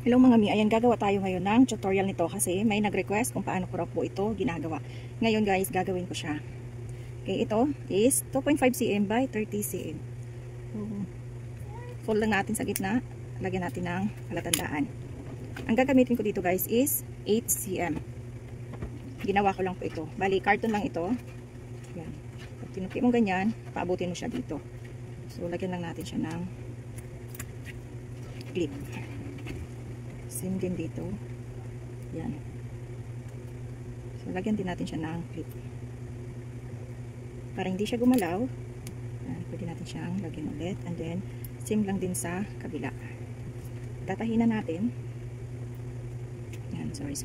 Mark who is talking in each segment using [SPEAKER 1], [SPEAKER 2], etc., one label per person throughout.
[SPEAKER 1] Hello mga mi, ayan gagawa tayo ngayon ng tutorial nito kasi may nag-request kung paano ko raw po ito ginagawa. Ngayon guys, gagawin ko siya. Okay, ito is 2.5 cm by 30 cm. So, fold lang natin sa gitna, lagyan natin ng palatandaan. Ang gagamitin ko dito guys is 8 cm. Ginawa ko lang po ito. Bali, carton lang ito. Yan. Pag tinupi mo ganyan, paabutin mo siya dito. So, lagyan lang natin siya ng clip. Same din dito. Yan. So, lagyan din natin siya ng clip. Para hindi siya gumalaw, yan, pwede natin siyang lagyan ulit. And then, same lang din sa kabila. Tatahinan natin. Yan, sorry.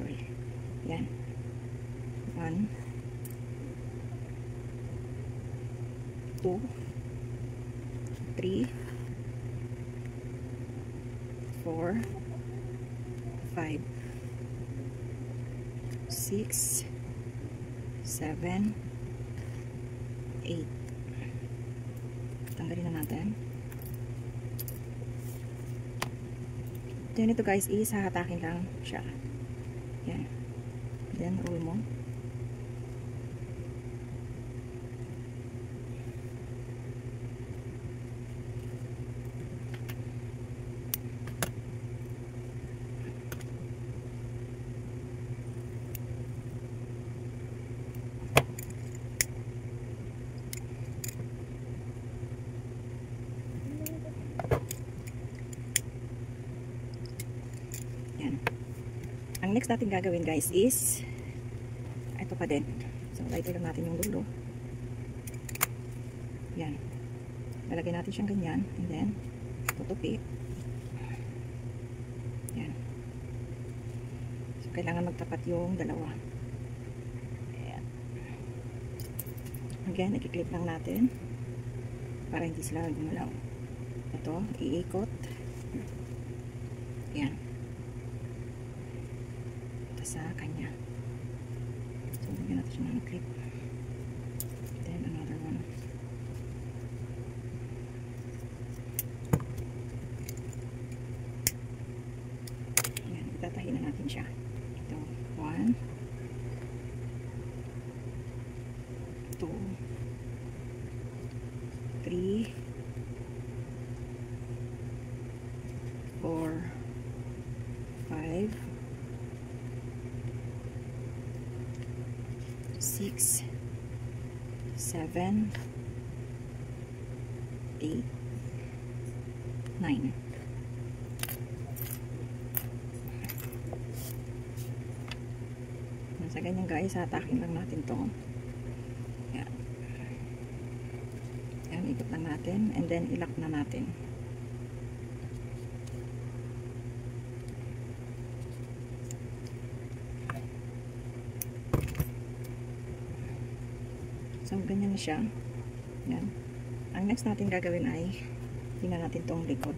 [SPEAKER 1] Yan. 1, 2, 3, 4, 5, 6, 7, 8. Tanggalin na natin. Then ito guys is hahatakin lang siya. Yan. Then roll mo. Ang next natin gagawin guys is ito pa din. So, lighter lang natin yung dulo. Yan. Lalagyan natin siyang ganyan. And then, tutupi. Yan. So, kailangan magtapat yung dalawa. Ayan. Again, i-clip lang natin para hindi sila gumalaw. Ito, iikot. Yan. Sa kanya. So, lagyan natin siya ng clip. Then, another one. Ayan, itatahin na natin siya. Ito, 1, 2, 3, 4, 5, 6, 7, 8, 9. Sa ganyan guys, hatakin lang natin to. Yan. Yan, ikot lang natin and then ilak na natin. So, ganyan na siya. Yan. Ang next natin gagawin ay tingnan natin tong likod.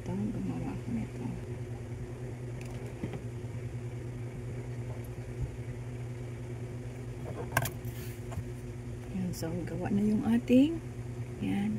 [SPEAKER 1] Gumawa ko nito. Yan, so gawa na yung ating yan.